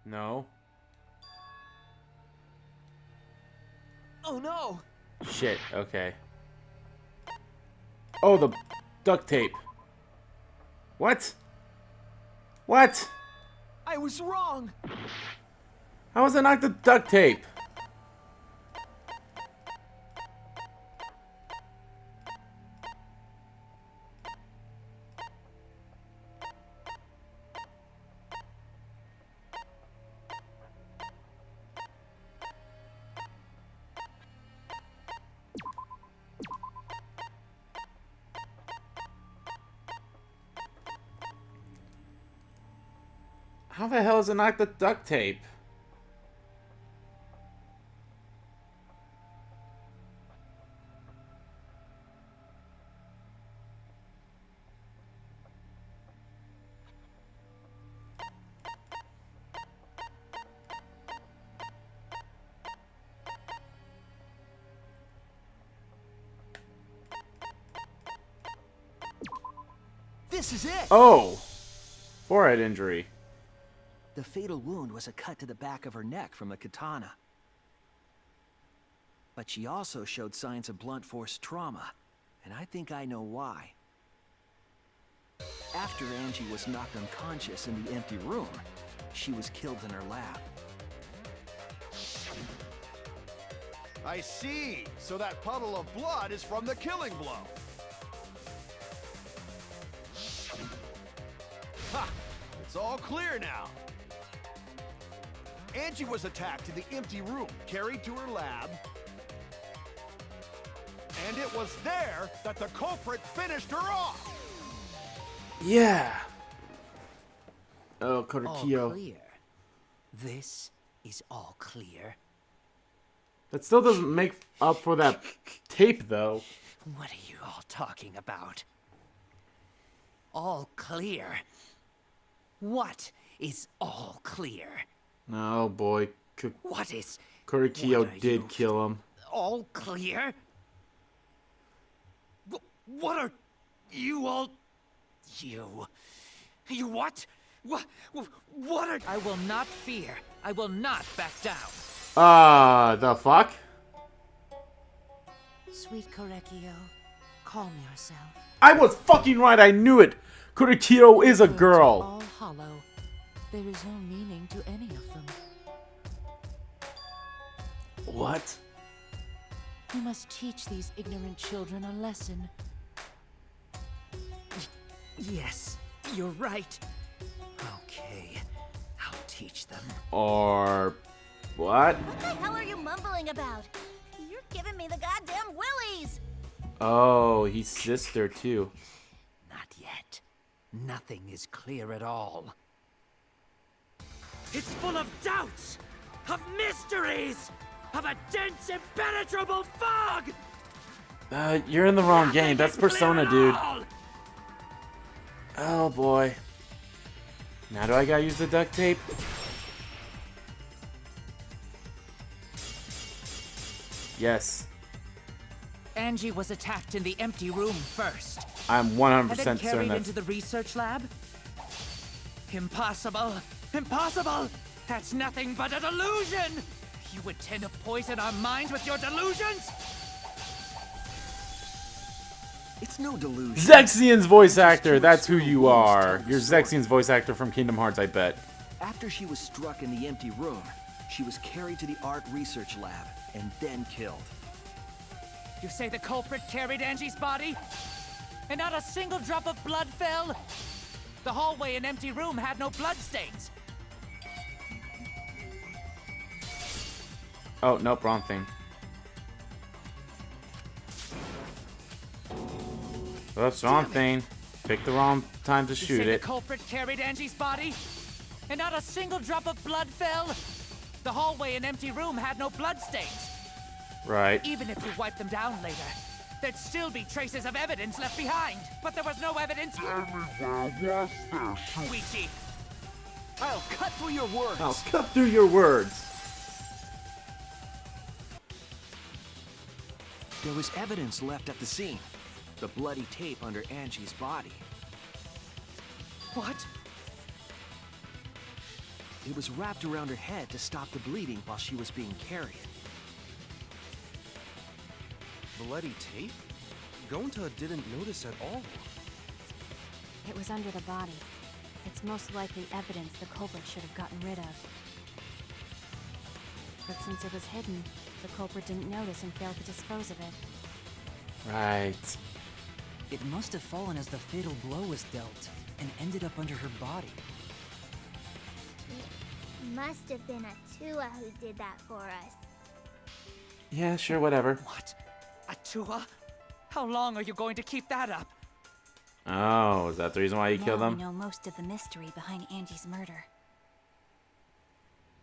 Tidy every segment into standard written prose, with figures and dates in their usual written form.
No. Oh no! Shit, okay. Oh, the duct tape. What? What? I was wrong! How was it not the duct tape? How the hell is it not the duct tape? This is it! Oh! Forehead injury. The fatal wound was a cut to the back of her neck from the katana. But she also showed signs of blunt force trauma, and I think I know why. After Angie was knocked unconscious in the empty room, she was killed in her lab. I see. So that puddle of blood is from the killing blow. Ha! It's all clear now. Angie was attacked in the empty room, carried to her lab, and it was there that the culprit finished her off. Yeah. Oh, All Korekiyo. clear. This is all clear. That still doesn't make up for that tape, though. What are you all talking about? All clear? What is all clear? Oh boy, What is Korekiyo What are did you- kill him. all clear? What are you all... You what? What are... I will not fear. I will not back down. The fuck? Sweet Korekiyo, calm yourself. I was fucking right, I knew it! Korekiyo is a Words are girl! all hollow. There is no meaning to any of them. What? You must teach these ignorant children a lesson. Yes, you're right. Okay, I'll teach them. Or... what? What the hell are you mumbling about? You're giving me the goddamn willies! Oh, he's sister too. Not yet. Nothing is clear at all. It's full of doubts, of mysteries, of a dense, impenetrable fog! You're in the wrong game. That's Nothing is clear Persona, at dude. all! Oh boy. Now do I gotta use the duct tape? Yes. Angie was attacked in the empty room first, I'm 100% and then certain carried that's... into the research lab? Impossible! Impossible! That's nothing but a delusion! You intend to poison our minds with your delusions? It's no delusion. Zexian's voice actor, that's who you are. You're Zexian's voice actor from Kingdom Hearts, I bet. After she was struck in the empty room, she was carried to the art research lab and then killed. You say the culprit carried Angie's body? And not a single drop of blood fell? The hallway and empty room had no bloodstains. Oh, nope, wrong thing. Oops, wrong thing. Picked the wrong time to You shoot say it. the culprit carried Angie's body? And not a single drop of blood fell? The hallway and empty room had no bloodstains. Right. Even if you wipe them down later, there'd still be traces of evidence left behind. But there was no evidence. Luigi. I'll cut through your words. I'll cut through your words. There was evidence left at the scene. The bloody tape under Angie's body. What? It was wrapped around her head to stop the bleeding while she was being carried. Bloody tape? Gonta didn't notice at all. It was under the body. It's most likely evidence the culprit should have gotten rid of. But since it was hidden, the culprit didn't notice and failed to dispose of it. Right. It must have fallen as the fatal blow was dealt, and ended up under her body. It must have been Atua who did that for us. Yeah, sure, whatever. What? Atua? How long are you going to keep that up? Oh, is that the reason why you killed Now them? we know most of the mystery behind Angie's murder.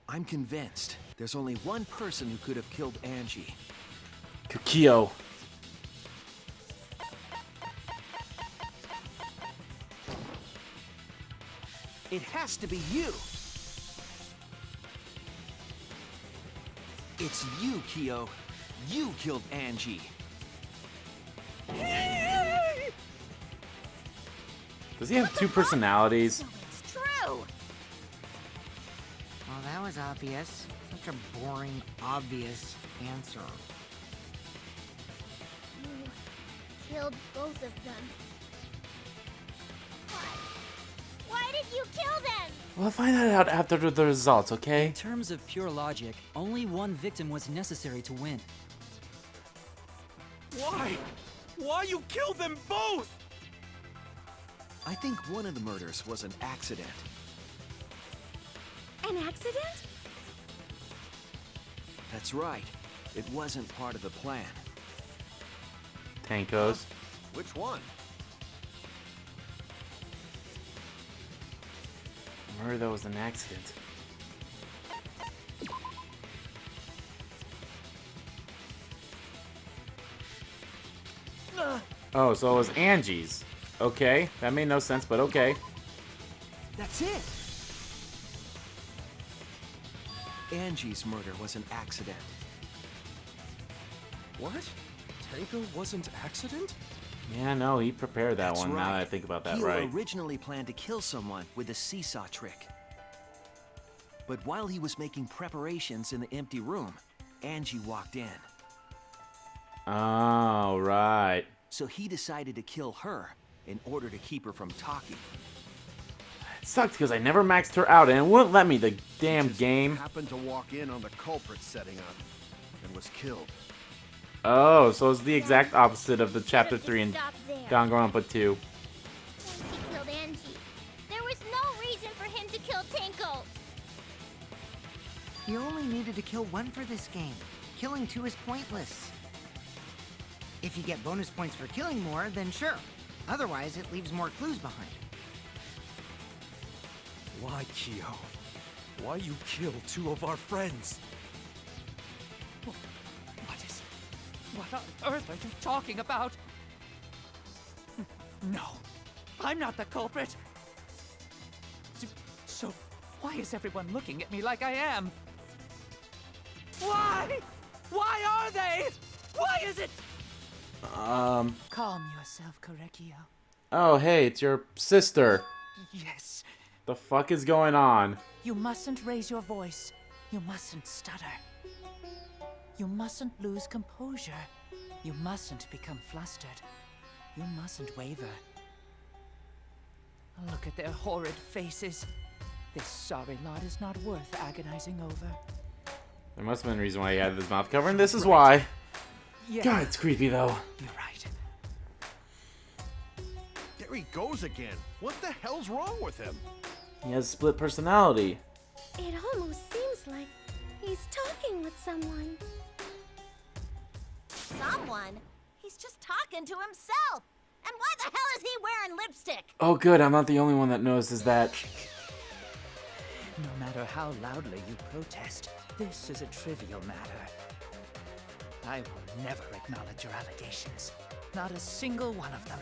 I'm convinced there's only one person who could have killed Angie. Kukio. It has to be you! It's you, Kyo. You killed Angie. Does he have two personalities? So it's true! Well, that was obvious. Such a boring, obvious answer. You killed both of them. Why did you kill them? We'll find that out after the results, okay? In terms of pure logic, only one victim was necessary to win. Why? Why you killed them both? I think one of the murders was an accident. An accident? That's right. It wasn't part of the plan. Tankos. Which one? Murder that was an accident. Oh, so it was Angie's. Okay, that made no sense, but okay. That's it! Angie's murder was an accident. What? Tango wasn't accident? Yeah, no, he prepared that That's one. right. Now that I think about that, Kyo right? originally planned to kill someone with a seesaw trick. But while he was making preparations in the empty room, Angie walked in. Oh, right. So he decided to kill her in order to keep her from talking. It sucked because I never maxed her out and it wouldn't let me, the damn Just game. happened to walk in on the culprit setting up and was killed. Oh, so it's the exact opposite of the chapter 3 in Stop there. Danganronpa 2. Once he killed Angie, there was no reason for him to kill Tinko. You only needed to kill one for this game. Killing two is pointless. If you get bonus points for killing more, then sure. Otherwise, it leaves more clues behind. Why, Kyo? Why you kill two of our friends? What on earth are you talking about? No, I'm not the culprit. So, why is everyone looking at me like I am? Why? Why are they? Why is it? Calm yourself, Korekio. Oh, hey, it's your sister. Yes. The fuck is going on? You mustn't raise your voice. You mustn't stutter. You mustn't lose composure. You mustn't become flustered. You mustn't waver. Look at their horrid faces. This sorry lot is not worth agonizing over. There must have been a reason why he had his mouth covered, and this is why. Yeah, God, it's creepy though. you're right. There he goes again. What the hell's wrong with him? He has split personality. It almost seems like he's talking with someone. Someone? He's just talking to himself. And why the hell is he wearing lipstick? Oh good, I'm not the only one that notices that. No matter how loudly you protest, this is a trivial matter. I will never acknowledge your allegations. Not a single one of them.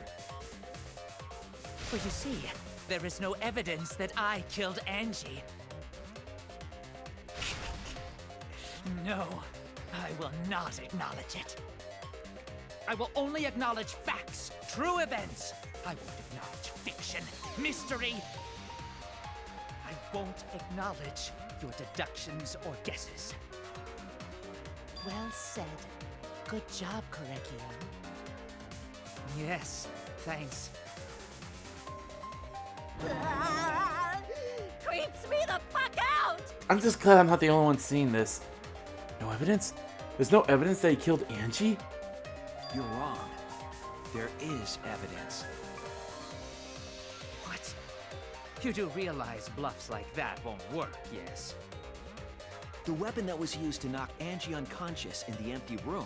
For you see, there is no evidence that I killed Angie. No, I will not acknowledge it. I will only acknowledge facts, true events. I won't acknowledge fiction, mystery. I won't acknowledge your deductions or guesses. Well said. Good job, Korekio. Yes, thanks. Creeps me the fuck out! I'm just glad I'm not the only one seeing this. No evidence? There's no evidence that he killed Angie? You're wrong. There is evidence. What? You do realize bluffs like that won't work, yes? The weapon that was used to knock Angie unconscious in the empty room.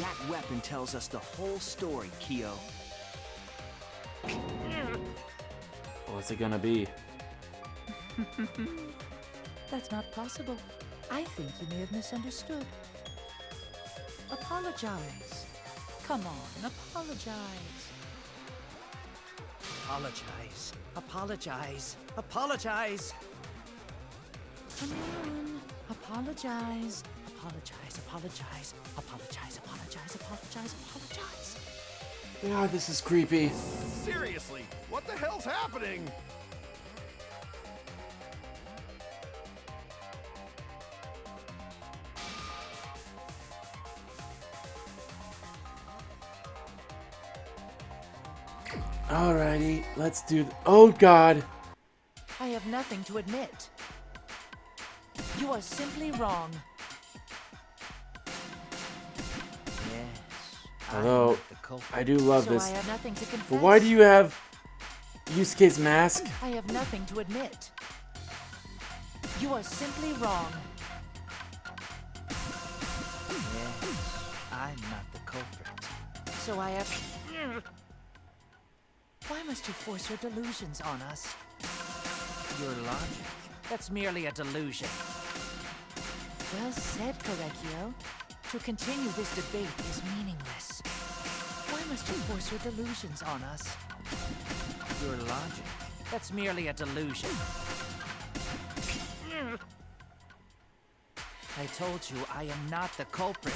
That weapon tells us the whole story, Kyo. What's it gonna be? That's not possible. I think you may have misunderstood. Apologize. Come on, apologize. Apologize. Apologize. Apologize. Come on. Apologize. Apologize, apologize, apologize, apologize, apologize, apologize. God, this is creepy. Seriously, what the hell's happening? Alrighty, let's do oh god. I have nothing to admit. You are simply wrong. Yes. Although, I do love So this. I have nothing to confess. But why do you have Yusuke's mask? I have nothing to admit. You are simply wrong. Yes. I'm not the culprit. So I have... Why must you force your delusions on us? Your logic. That's merely a delusion. Well said, Korekio. To continue this debate is meaningless. Why must you force your delusions on us? Your logic. That's merely a delusion. I told you I am not the culprit.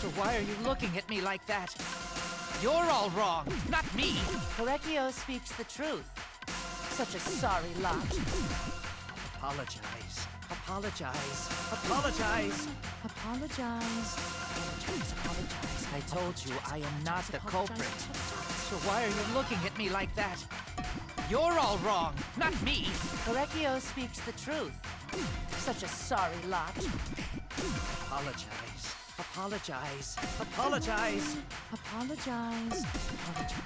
So why are you looking at me like that? You're all wrong, not me! Korekio speaks the truth. Such a sorry lot. Apologize. Apologize. Apologize. Apologize. Apologize, apologize. I told you I am not the culprit. So why are you looking at me like that? You're all wrong, not me! Korekio speaks the truth. Such a sorry lot. Apologize. Apologize. Apologize. Apologize. Apologize,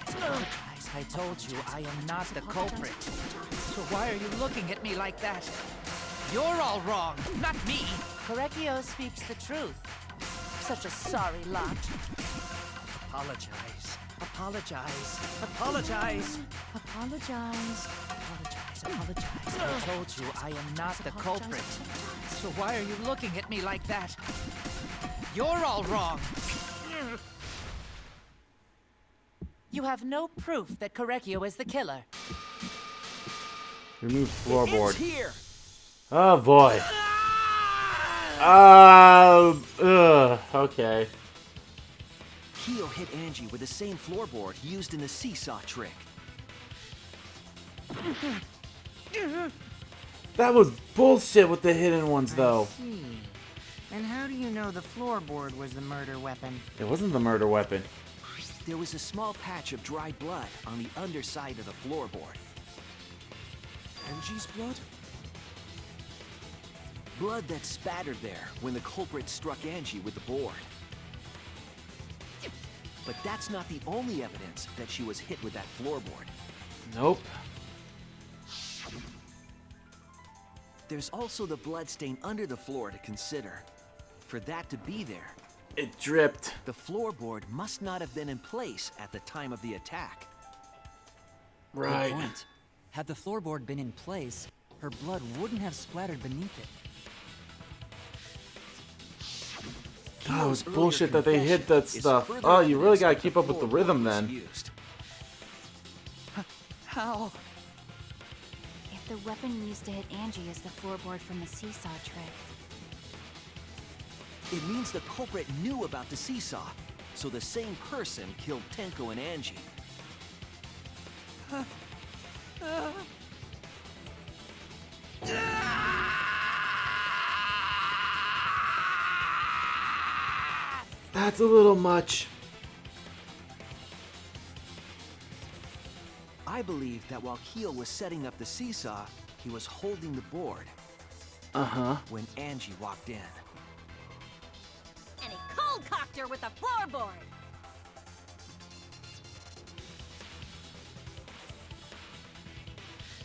apologize. I told you I am not the culprit. So why are you looking at me like that? You're all wrong, not me! Korekio speaks the truth. Such a sorry lot. Apologize. Apologize. Apologize. Apologize. Apologize, apologize. I told you I am not the culprit. So why are you looking at me like that? You're all wrong! You have no proof that Korekio is the killer. Remove floorboard. It's here! Oh boy. Okay. Kyo hit Angie with the same floorboard used in the seesaw trick. That was bullshit with the hidden ones, though. I see. And how do you know the floorboard was the murder weapon? It wasn't the murder weapon. There was a small patch of dried blood on the underside of the floorboard. Angie's blood? Blood that spattered there when the culprit struck Angie with the board. But that's not the only evidence that she was hit with that floorboard. Nope. There's also the blood stain under the floor to consider. For that to be there, It dripped. the floorboard must not have been in place at the time of the attack. Right. Good point. Had the floorboard been in place, her blood wouldn't have splattered beneath it. Oh, it's Kyo's bullshit earlier that they hid that confession is stuff. further Oh, you really evidence gotta that keep the up with the floorboard rhythm was then. used. How? If the weapon used to hit Angie is the floorboard from the seesaw trick, It means the culprit knew about the seesaw, so the same person killed Tenko and Angie. That's a little much. I believe that while Kyo was setting up the seesaw, he was holding the board Uh-huh. when Angie walked in. And he cold-cocked her with a floorboard.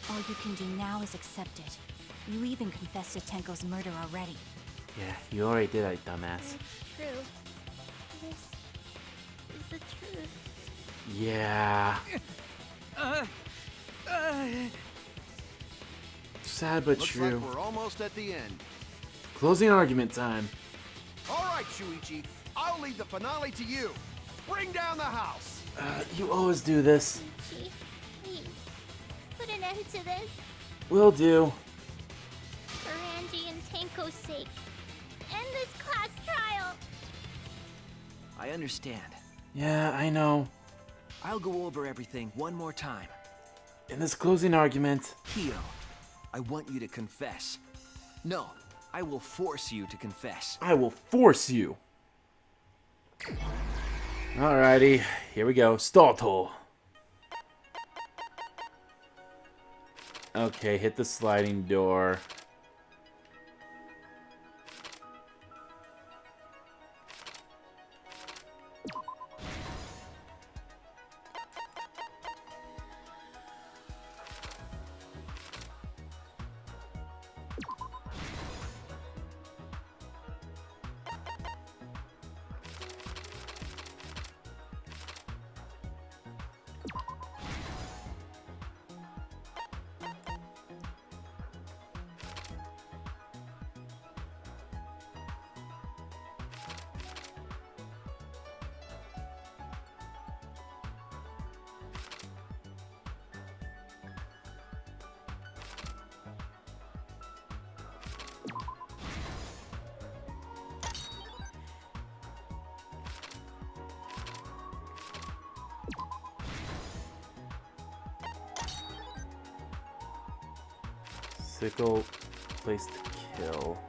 All you can do now is accept it. You even confessed to Tenko's murder already. Yeah, you already did that, dumbass. True. This is the truth. Yeah. Sad but Looks true. like we're almost at the end. Closing argument time. All right, Shuichi, I'll leave the finale to you. Bring down the house. You always do this. Chief, please, put an end to this. Will do. For Angie and Tenko's sake. End this class trial. I understand. Yeah, I know. I'll go over everything one more time. In this closing argument, Kyo, I want you to confess. No, I will force you to confess. I will force you. Alrighty, here we go. Stall. Okay, hit the sliding door. Sickle, place to kill.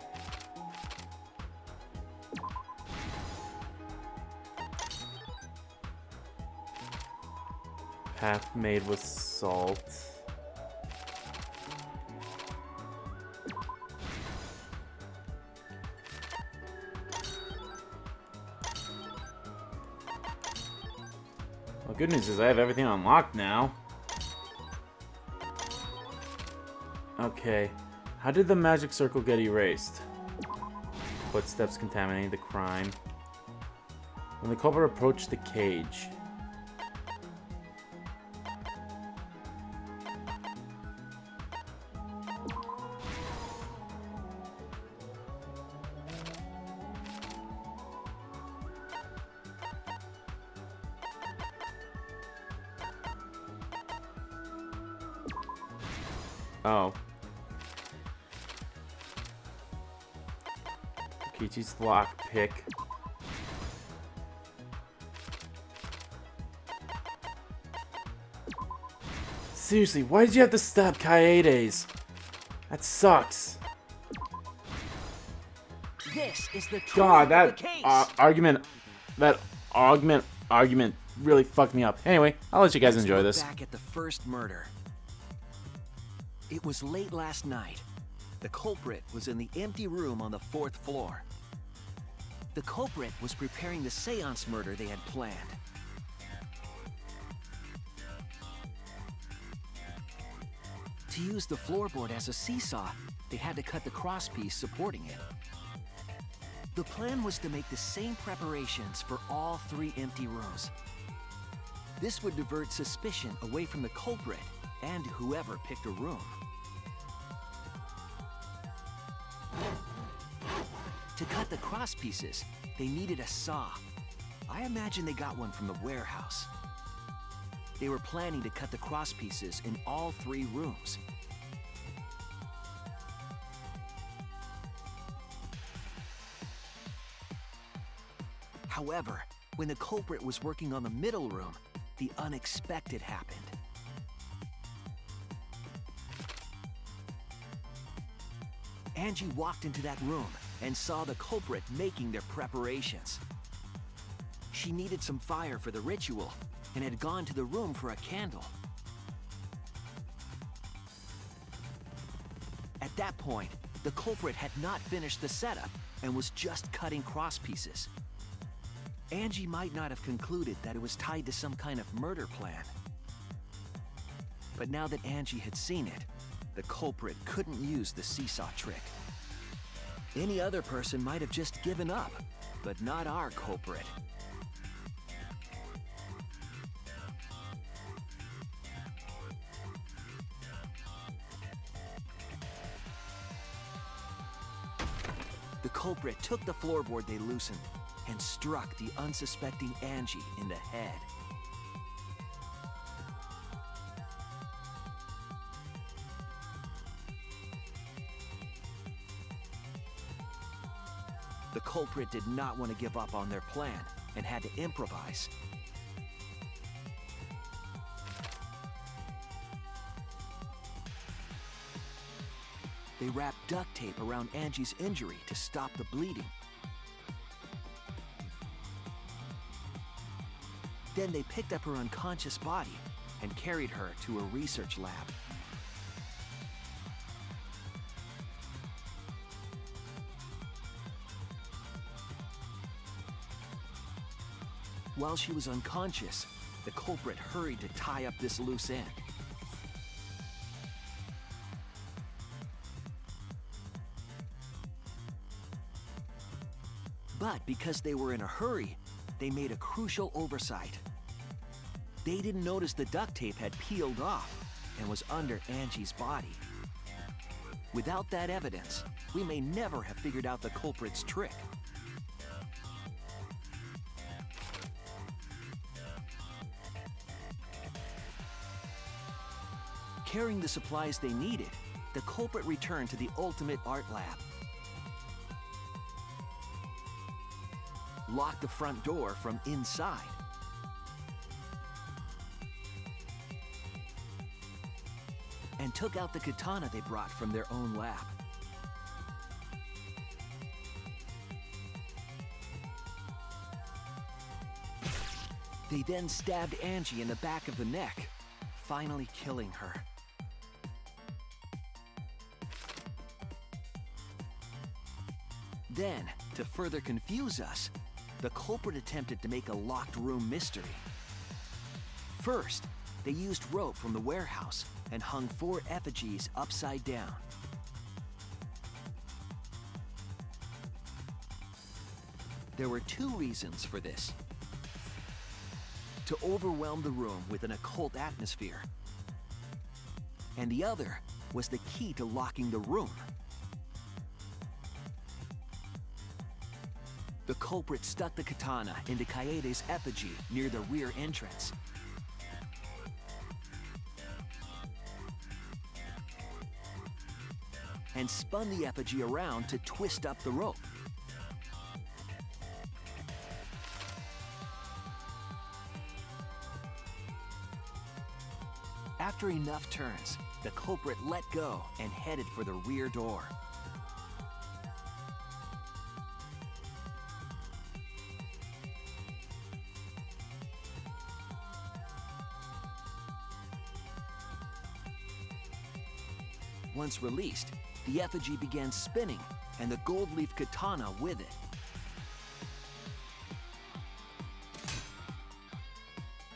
Path made with salt. Well, good news is I have everything unlocked now. Okay, how did the magic circle get erased? Footsteps contaminating the crime. When the culprit approached the cage. Oh. Kichi's lockpick. Seriously, why did you have to stab Kaede's? That sucks. This is the truth God, of that the case. argument really fucked me up. Anyway, I'll let you guys enjoy Look this. back at the first murder. It was late last night. The culprit was in the empty room on the 4th floor. The culprit was preparing the seance murder they had planned. To use the floorboard as a seesaw, they had to cut the crosspiece supporting it. The plan was to make the same preparations for all 3 empty rooms. This would divert suspicion away from the culprit and whoever picked a room. To cut the crosspieces, they needed a saw. I imagine they got one from the warehouse. They were planning to cut the crosspieces in all 3 rooms. However, when the culprit was working on the middle room, the unexpected happened. Angie walked into that room and saw the culprit making their preparations. She needed some fire for the ritual and had gone to the room for a candle. At that point, the culprit had not finished the setup and was just cutting cross pieces. Angie might not have concluded that it was tied to some kind of murder plan. But now that Angie had seen it, the culprit couldn't use the seesaw trick. Any other person might have just given up, but not our culprit. The culprit took the floorboard they loosened and struck the unsuspecting Angie in the head. The culprit did not want to give up on their plan and had to improvise. They wrapped duct tape around Angie's injury to stop the bleeding. Then they picked up her unconscious body and carried her to a research lab. While she was unconscious, the culprit hurried to tie up this loose end. But because they were in a hurry, they made a crucial oversight. They didn't notice the duct tape had peeled off and was under Angie's body. Without that evidence, we may never have figured out the culprit's trick. Carrying the supplies they needed, the culprit returned to the ultimate art lab. Locked the front door from inside. And took out the katana they brought from their own lab. They then stabbed Angie in the back of the neck, finally killing her. Then, to further confuse us, the culprit attempted to make a locked room mystery. First, they used rope from the warehouse and hung 4 effigies upside down. There were 2 reasons for this. To overwhelm the room with an occult atmosphere. And the other was the key to locking the room. The culprit stuck the katana into Kaede's effigy near the rear entrance. And spun the effigy around to twist up the rope. After enough turns, the culprit let go and headed for the rear door. Once released, the effigy began spinning, and the gold leaf katana with it.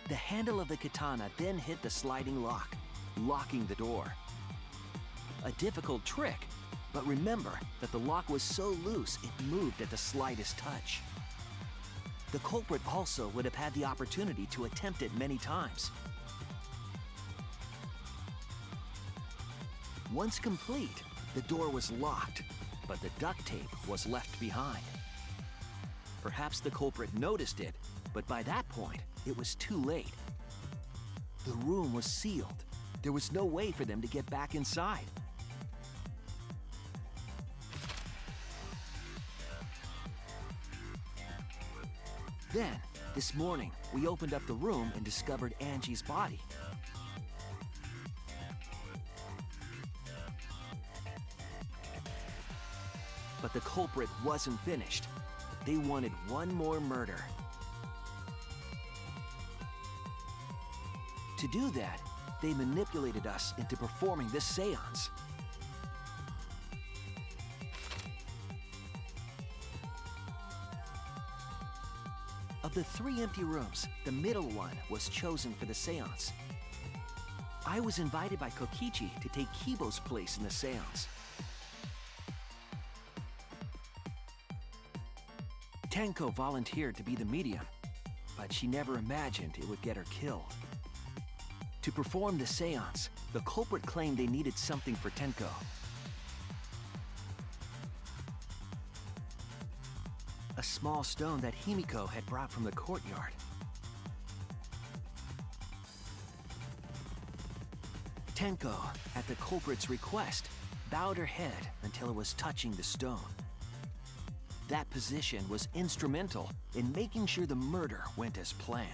The handle of the katana then hit the sliding lock, locking the door. A difficult trick, but remember that the lock was so loose it moved at the slightest touch. The culprit also would have had the opportunity to attempt it many times. Once complete, the door was locked, but the duct tape was left behind. Perhaps the culprit noticed it, but by that point, it was too late. The room was sealed. There was no way for them to get back inside. Then, this morning, we opened up the room and discovered Angie's body. But the culprit wasn't finished. They wanted one more murder. To do that, they manipulated us into performing this seance. Of the 3 empty rooms, the middle one was chosen for the seance. I was invited by Kokichi to take Kibo's place in the seance. Tenko volunteered to be the medium, but she never imagined it would get her killed. To perform the seance, the culprit claimed they needed something for Tenko. A small stone that Himiko had brought from the courtyard. Tenko, at the culprit's request, bowed her head until it was touching the stone. That position was instrumental in making sure the murder went as planned.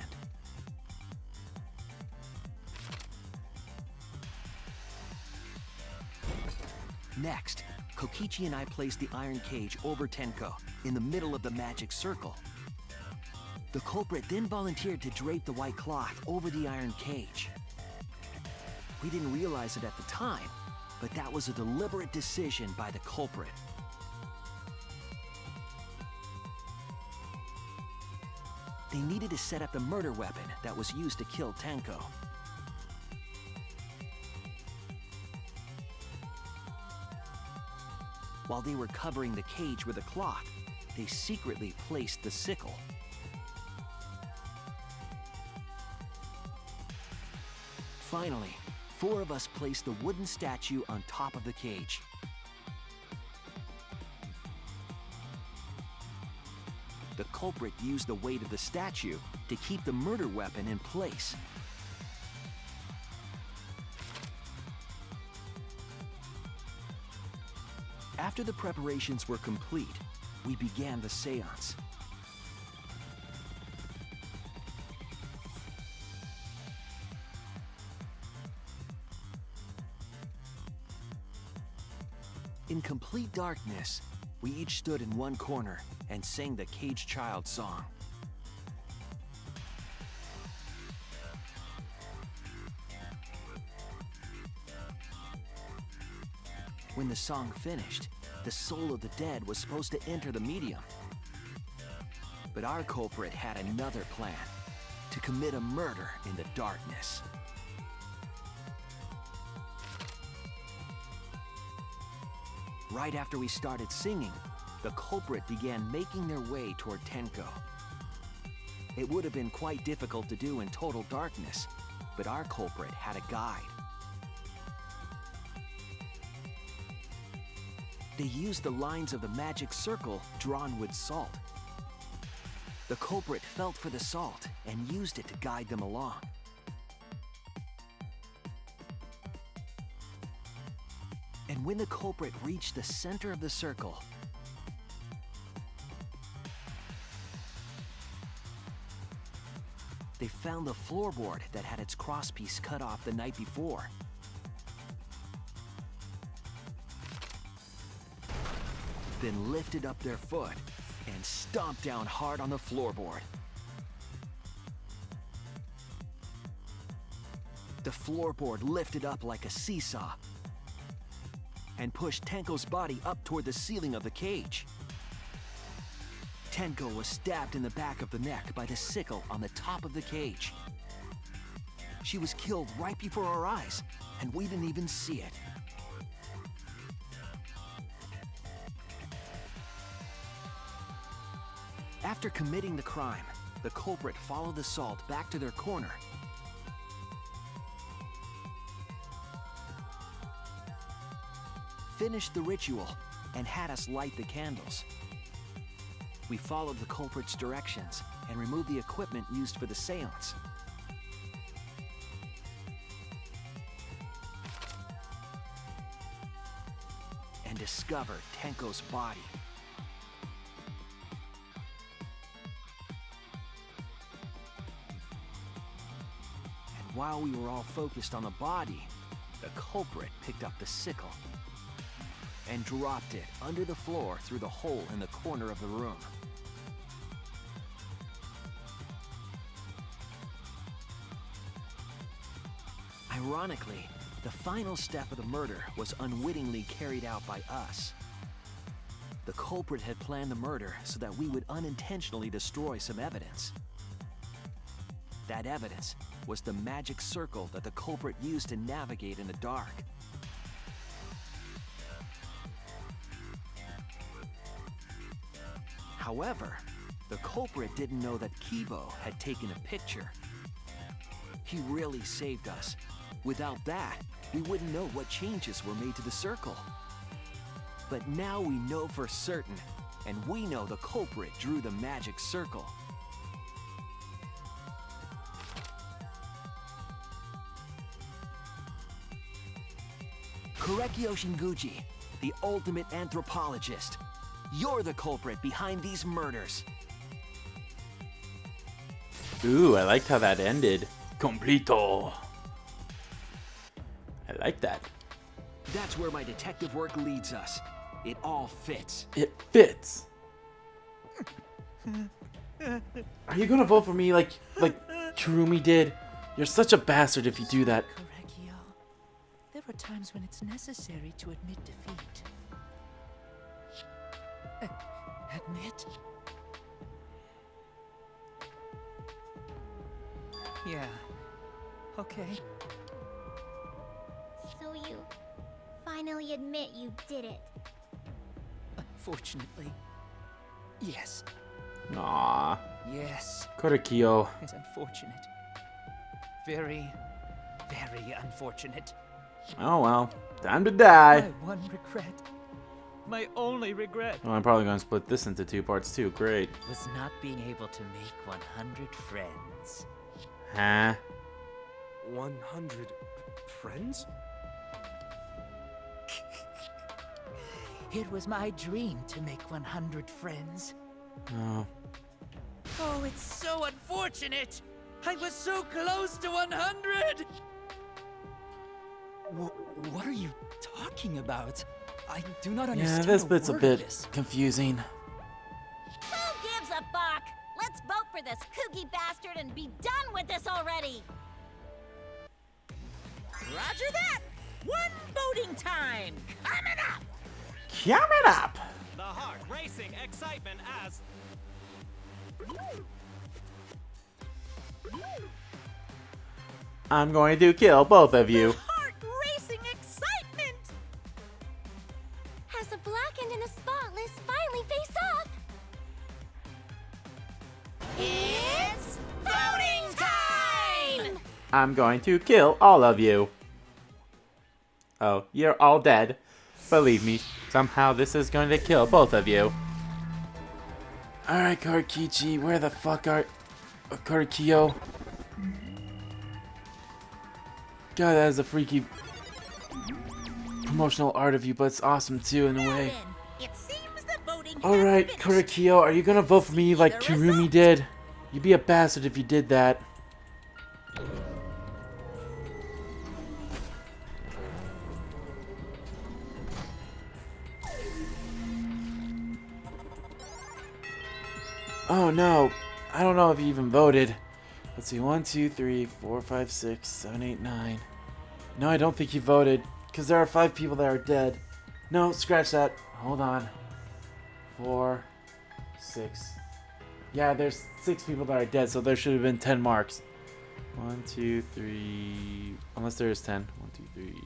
Next, Kokichi and I placed the iron cage over Tenko in the middle of the magic circle. The culprit then volunteered to drape the white cloth over the iron cage. We didn't realize it at the time, but that was a deliberate decision by the culprit. They needed to set up the murder weapon that was used to kill Tenko. While they were covering the cage with a cloth, they secretly placed the sickle. Finally, 4 of us placed the wooden statue on top of the cage. The culprit used the weight of the statue to keep the murder weapon in place. After the preparations were complete, we began the seance. In complete darkness, we each stood in one corner and sang the Cage Child song. When the song finished, the soul of the dead was supposed to enter the medium. But our culprit had another plan, to commit a murder in the darkness. Right after we started singing, the culprit began making their way toward Tenko. It would have been quite difficult to do in total darkness, but our culprit had a guide. They used the lines of the magic circle drawn with salt. The culprit felt for the salt and used it to guide them along. And when the culprit reached the center of the circle, they found the floorboard that had its crosspiece cut off the night before. Then lifted up their foot and stomped down hard on the floorboard. The floorboard lifted up like a seesaw and pushed Tenko's body up toward the ceiling of the cage. Tenko was stabbed in the back of the neck by the sickle on the top of the cage. She was killed right before our eyes, and we didn't even see it. After committing the crime, the culprit followed the salt back to their corner. Finished the ritual and had us light the candles. We followed the culprit's directions and removed the equipment used for the seance. And discovered Tenko's body. while we were all focused on the body, the culprit picked up the sickle and dropped it under the floor through the hole in the corner of the room. Ironically, the final step of the murder was unwittingly carried out by us. The culprit had planned the murder so that we would unintentionally destroy some evidence. That evidence was the magic circle that the culprit used to navigate in the dark. However, the culprit didn't know that Kibo had taken a picture. He really saved us. Without that, we wouldn't know what changes were made to the circle. But now we know for certain, and we know the culprit drew the magic circle. Korekio Shinguchi, the ultimate anthropologist. You're the culprit behind these murders. Ooh, I liked how that ended. Completo. I like that. That's where my detective work leads us. It all fits. It fits. Are you gonna vote for me like Kurumi did? You're such a bastard if you do that. Korekio, there are times when it's necessary to admit defeat. Admit? Yeah. Okay. So you finally admit you did it. Unfortunately. Yes. Aww. Yes. Korekio. It's unfortunate. Very, very unfortunate. Oh well. Time to die. My one regret. My only regret. Oh, I'm probably gonna split this into 2 parts too. Great. Was not being able to make 100 friends. Huh? 100 friends? It was my dream to make 100 friends. Oh. Oh, it's so unfortunate! I was so close to 100! What are you talking about? I do not understand. Yeah, this bit's a word bit of this. confusing. Who gives a fuck? Let's vote for this kooky bastard and be done with this already! Roger that! One voting time! Coming up! Coming up! The heart racing excitement as I'm going to kill both of you. Heart-racing excitement! As the blackened and the spotless finally face off, it's voting time! I'm going to kill all of you. Oh, you're all dead. Believe me, somehow this is going to kill both of you. Alright, Korikichi, where the fuck are... Korikio? God, that is a freaky promotional art of you, but it's awesome too in a way. It seems the voting Alright, Korikio, are you gonna vote for me like Kurumi did? You'd be a bastard if you did that. Oh no, I don't know if you even voted. Let's see, 1, 2, 3, 4, 5, 6, 7, 8, 9. No, I don't think you voted, because there are 5 people that are dead. No, scratch that. Hold on. 4, 6. Yeah, there's 6 people that are dead, so there should have been 10 marks. 1, 2, 3. Unless there is 10. 1, 2, 3. 1, 2, 3.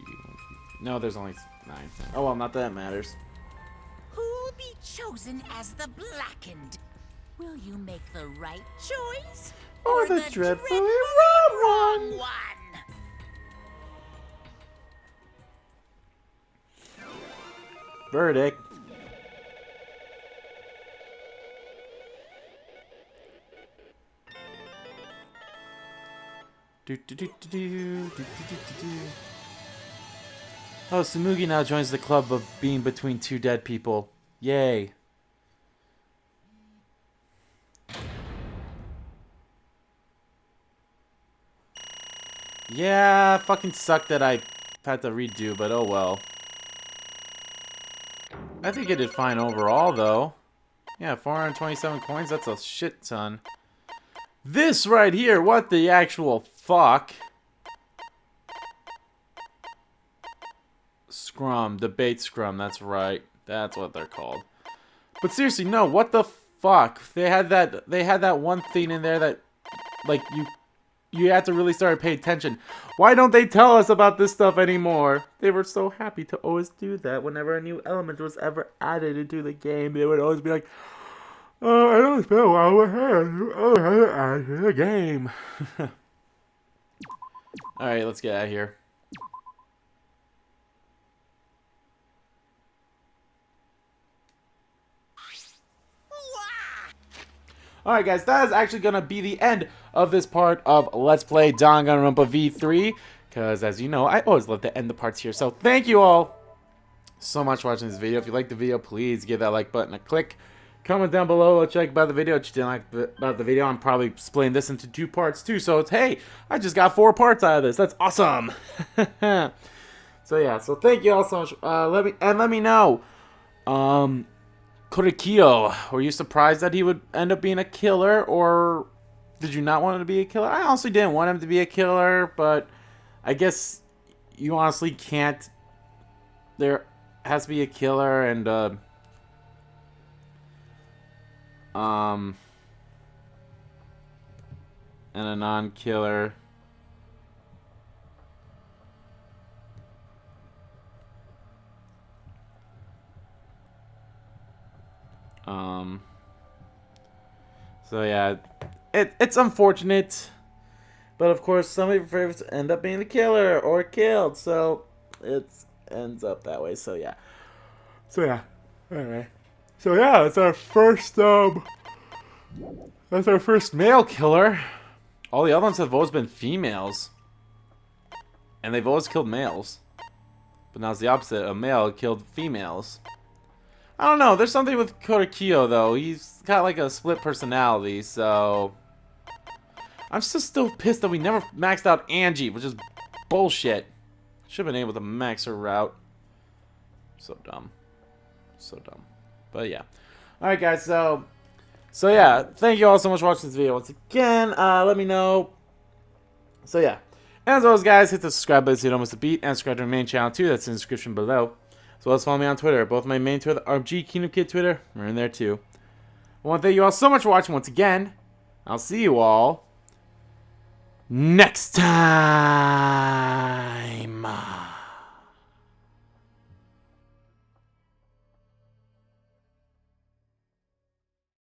No, there's only 9. Oh well, not that it matters. Who'll be chosen as the blackened? Will you make the right choice? Or the dreadfully wrong one? Verdict. Oh, Tsumugi now joins the club of being between 2 dead people. Yay. Yeah, fucking sucked that I had to redo, but oh well. I think I did fine overall, though. Yeah, 427 coins, that's a shit ton. This right here, what the actual fuck? Scrum, debate scrum, that's right. That's what they're called. But seriously, no, what the fuck? They had that one thing in there that, like, you had to really start paying attention. Why don't they tell us about this stuff anymore? They were so happy to always do that whenever a new element was ever added into the game. They would always be like, oh, I don't know why we're added to the game. Alright, let's get out of here. Alright guys, that is actually going to be the end of this part of Let's Play Danganronpa V3. Because as you know, I always love to end the parts here. So thank you all so much for watching this video. If you liked the video, please give that like button a click. Comment down below what you like about the video, what you didn't like about the video. I'm probably splitting this into 2 parts too. So it's, hey, I just got 4 parts out of this. That's awesome. So yeah, so thank you all so much. Let me know. Korekiyo, were you surprised that he would end up being a killer, or did you not want him to be a killer? I honestly didn't want him to be a killer, but I guess you honestly can't. There has to be a killer and a non-killer. So yeah, it's unfortunate, but of course some of your favorites end up being the killer or killed, so it ends up that way. So yeah, anyway, so yeah, that's our first male killer. All the other ones have always been females, and they've always killed males. But now it's the opposite. A male killed females. I don't know. There's something with Korekiyo, though. He's got, like, a split personality, so I'm just still pissed that we never maxed out Angie, which is bullshit. Should have been able to max her out. So dumb. So dumb. But, yeah. Alright, guys, so yeah. Thank you all so much for watching this video once again. Let me know. So, yeah. And as always, guys, hit the subscribe button so you don't miss a beat. And subscribe to my main channel, too. That's in the description below. So let's follow me on Twitter. Both my main Twitter, RG Kingdom Kid Twitter, are in there too. I want to thank you all so much for watching once again. I'll see you all next time.